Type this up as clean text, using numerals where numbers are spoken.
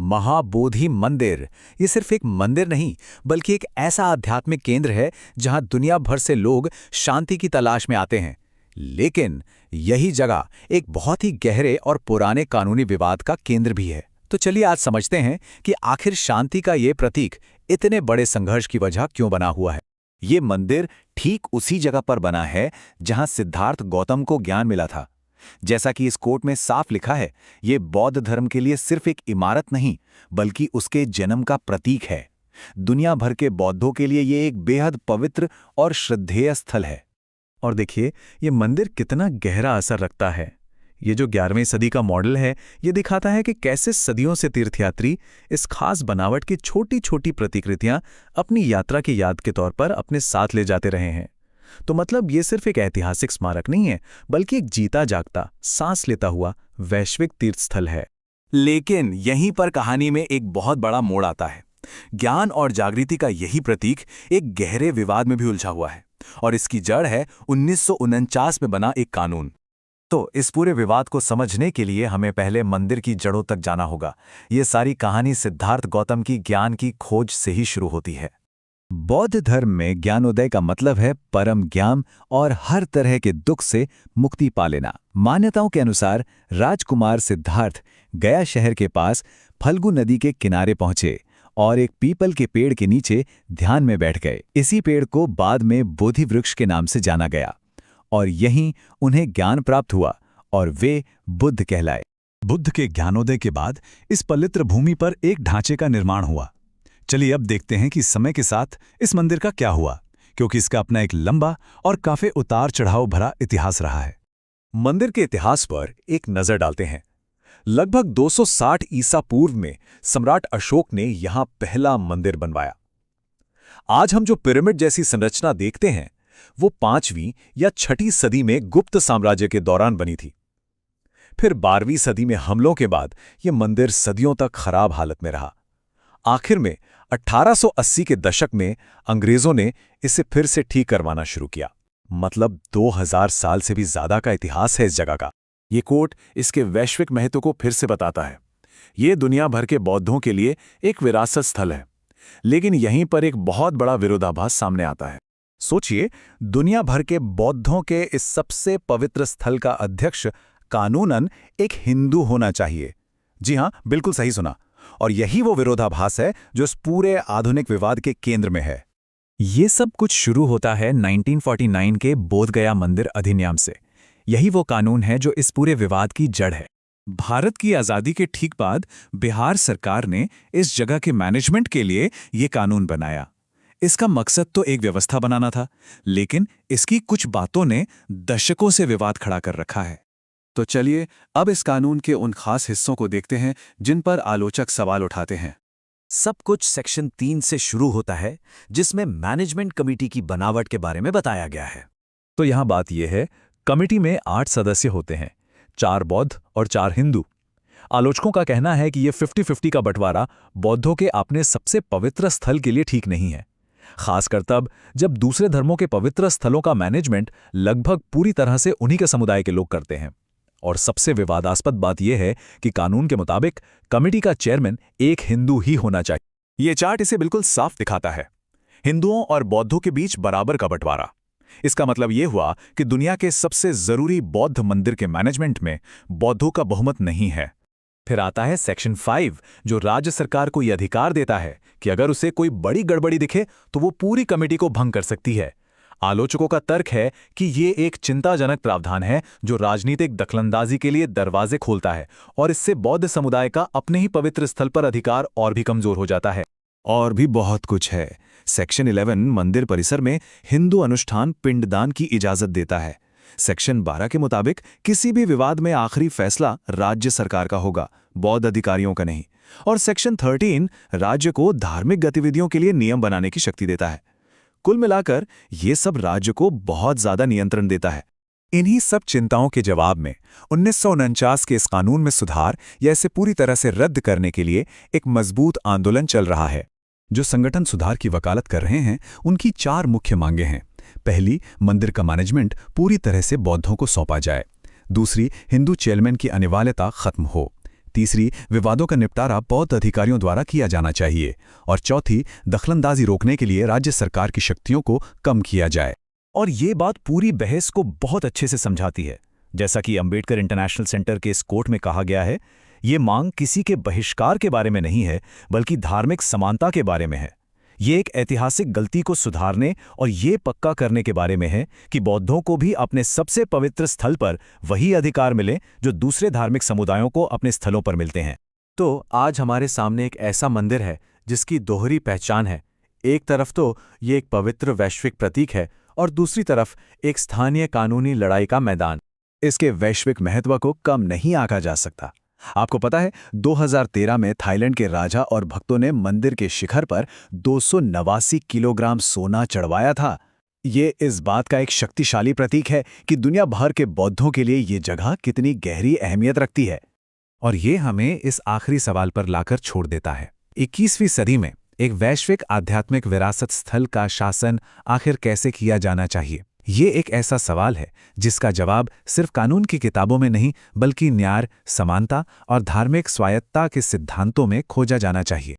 महाबोधि मंदिर। ये सिर्फ एक मंदिर नहीं, बल्कि एक ऐसा आध्यात्मिक केंद्र है जहां दुनिया भर से लोग शांति की तलाश में आते हैं। लेकिन यही जगह एक बहुत ही गहरे और पुराने कानूनी विवाद का केंद्र भी है। तो चलिए आज समझते हैं कि आखिर शांति का ये प्रतीक इतने बड़े संघर्ष की वजह क्यों बना हुआ है। ये मंदिर ठीक उसी जगह पर बना है जहां सिद्धार्थ गौतम को ज्ञान मिला था। जैसा कि इस कोट में साफ लिखा है, ये बौद्ध धर्म के लिए सिर्फ एक इमारत नहीं, बल्कि उसके जन्म का प्रतीक है। दुनिया भर के बौद्धों के लिए ये एक बेहद पवित्र और श्रद्धेय स्थल है। और देखिए, ये मंदिर कितना गहरा असर रखता है। ये जो 11वीं सदी का मॉडल है, ये दिखाता है कि कैसे सदियों से तीर्थयात्री इस खास बनावट की छोटी छोटी प्रतिकृतियां अपनी यात्रा की याद के तौर पर अपने साथ ले जाते रहे हैं। तो मतलब ये सिर्फ एक ऐतिहासिक स्मारक नहीं है, बल्कि एक जीता जागता, सांस लेता हुआ वैश्विक तीर्थस्थल है। लेकिन यहीं पर कहानी में एक बहुत बड़ा मोड़ आता है। ज्ञान और जागृति का यही प्रतीक एक गहरे विवाद में भी उलझा हुआ है, और इसकी जड़ है 1949 में बना एक कानून। तो इस पूरे विवाद को समझने के लिए हमें पहले मंदिर की जड़ों तक जाना होगा। ये सारी कहानी सिद्धार्थ गौतम की ज्ञान की खोज से ही शुरू होती है। बौद्ध धर्म में ज्ञानोदय का मतलब है परम ज्ञान और हर तरह के दुख से मुक्ति पा लेना। मान्यताओं के अनुसार राजकुमार सिद्धार्थ गया शहर के पास फल्गु नदी के किनारे पहुंचे और एक पीपल के पेड़ के नीचे ध्यान में बैठ गए। इसी पेड़ को बाद में बोधि वृक्ष के नाम से जाना गया और यहीं उन्हें ज्ञान प्राप्त हुआ और वे बुद्ध कहलाए। बुद्ध के ज्ञानोदय के बाद इस पवित्र भूमि पर एक ढांचे का निर्माण हुआ। चलिए अब देखते हैं कि समय के साथ इस मंदिर का क्या हुआ, क्योंकि इसका अपना एक लंबा और काफी उतार चढ़ाव भरा इतिहास रहा है। मंदिर के इतिहास पर एक नजर डालते हैं। लगभग 260 ईसा पूर्व में सम्राट अशोक ने यहां पहला मंदिर बनवाया। आज हम जो पिरामिड जैसी संरचना देखते हैं, वो 5वीं या 6ठी सदी में गुप्त साम्राज्य के दौरान बनी थी। फिर 12वीं सदी में हमलों के बाद यह मंदिर सदियों तक खराब हालत में रहा। आखिर में 1880 के दशक में अंग्रेजों ने इसे फिर से ठीक करवाना शुरू किया। मतलब 2000 साल से भी ज्यादा का इतिहास है इस जगह का। ये कोट इसके वैश्विक महत्व को फिर से बताता है। ये दुनिया भर के बौद्धों के लिए एक विरासत स्थल है, लेकिन यहीं पर एक बहुत बड़ा विरोधाभास सामने आता है। सोचिए, दुनिया भर के बौद्धों के इस सबसे पवित्र स्थल का अध्यक्ष कानूनन एक हिंदू होना चाहिए। जी हां, बिल्कुल सही सुना। और यही वो विरोधाभास है जो इस पूरे आधुनिक विवाद के केंद्र में है। ये सब कुछ शुरू होता है 1949 के बोध गया मंदिर अधिनियम से। यही वो कानून है जो इस पूरे विवाद की जड़ है। भारत की आज़ादी के ठीक बाद बिहार सरकार ने इस जगह के मैनेजमेंट के लिए ये कानून बनाया। इसका मकसद तो एक व्यवस्था बनाना था, लेकिन इसकी कुछ बातों ने दशकों से विवाद खड़ा कर रखा है। तो चलिए अब इस कानून के उन खास हिस्सों को देखते हैं जिन पर आलोचक सवाल उठाते हैं। सब कुछ सेक्शन 3 से शुरू होता है, जिसमें मैनेजमेंट कमेटी की बनावट के बारे में बताया गया है। तो यहां बात यह है, कमेटी में 8 सदस्य होते हैं, 4 बौद्ध और 4 हिंदू। आलोचकों का कहना है कि यह 50-50 का बंटवारा बौद्धों के अपने सबसे पवित्र स्थल के लिए ठीक नहीं है, खासकर तब जब दूसरे धर्मों के पवित्र स्थलों का मैनेजमेंट लगभग पूरी तरह से उन्हीं के समुदाय के लोग करते हैं। और सबसे विवादास्पद बात यह है कि कानून के मुताबिक कमेटी का चेयरमैन एक हिंदू ही होना चाहिए। ये चार्ट इसे बिल्कुल साफ दिखाता है। हिंदुओं और बौद्धों के बीच बराबर का बंटवारा। इसका मतलब यह हुआ कि दुनिया के सबसे जरूरी बौद्ध मंदिर के मैनेजमेंट में बौद्धों का बहुमत नहीं है। फिर आता है सेक्शन 5, जो राज्य सरकार को यह अधिकार देता है कि अगर उसे कोई बड़ी गड़बड़ी दिखे तो वो पूरी कमेटी को भंग कर सकती है। आलोचकों का तर्क है कि ये एक चिंताजनक प्रावधान है जो राजनीतिक दखलंदाजी के लिए दरवाजे खोलता है, और इससे बौद्ध समुदाय का अपने ही पवित्र स्थल पर अधिकार और भी कमजोर हो जाता है। और भी बहुत कुछ है। सेक्शन 11 मंदिर परिसर में हिंदू अनुष्ठान पिंडदान की इजाजत देता है। सेक्शन 12 के मुताबिक किसी भी विवाद में आखिरी फैसला राज्य सरकार का होगा, बौद्ध अधिकारियों का नहीं। और सेक्शन 13 राज्य को धार्मिक गतिविधियों के लिए नियम बनाने की शक्ति देता है। कुल मिलाकर ये सब राज्य को बहुत ज्यादा नियंत्रण देता है। इन्हीं सब चिंताओं के जवाब में 1949 के इस कानून में सुधार या इसे पूरी तरह से रद्द करने के लिए एक मजबूत आंदोलन चल रहा है। जो संगठन सुधार की वकालत कर रहे हैं, उनकी 4 मुख्य मांगें हैं। पहली, मंदिर का मैनेजमेंट पूरी तरह से बौद्धों को सौंपा जाए। दूसरी, हिंदू चेयरमैन की अनिवार्यता खत्म हो। तीसरी, विवादों का निपटारा बौद्ध अधिकारियों द्वारा किया जाना चाहिए। और चौथी, दखलंदाजी रोकने के लिए राज्य सरकार की शक्तियों को कम किया जाए। और ये बात पूरी बहस को बहुत अच्छे से समझाती है। जैसा कि अंबेडकर इंटरनेशनल सेंटर के इस कोर्ट में कहा गया है, ये मांग किसी के बहिष्कार के बारे में नहीं है, बल्कि धार्मिक समानता के बारे में है। ये एक ऐतिहासिक गलती को सुधारने और ये पक्का करने के बारे में है कि बौद्धों को भी अपने सबसे पवित्र स्थल पर वही अधिकार मिले जो दूसरे धार्मिक समुदायों को अपने स्थलों पर मिलते हैं। तो आज हमारे सामने एक ऐसा मंदिर है जिसकी दोहरी पहचान है। एक तरफ तो ये एक पवित्र वैश्विक प्रतीक है और दूसरी तरफ एक स्थानीय कानूनी लड़ाई का मैदान। इसके वैश्विक महत्व को कम नहीं आंका जा सकता। आपको पता है, 2013 में थाईलैंड के राजा और भक्तों ने मंदिर के शिखर पर 289 किलोग्राम सोना चढ़वाया था। ये इस बात का एक शक्तिशाली प्रतीक है कि दुनिया भर के बौद्धों के लिए ये जगह कितनी गहरी अहमियत रखती है। और ये हमें इस आखिरी सवाल पर लाकर छोड़ देता है, 21वीं सदी में एक वैश्विक आध्यात्मिक विरासत स्थल का शासन आखिर कैसे किया जाना चाहिए। ये एक ऐसा सवाल है जिसका जवाब सिर्फ कानून की किताबों में नहीं, बल्कि न्याय, समानता और धार्मिक स्वायत्तता के सिद्धांतों में खोजा जाना चाहिए।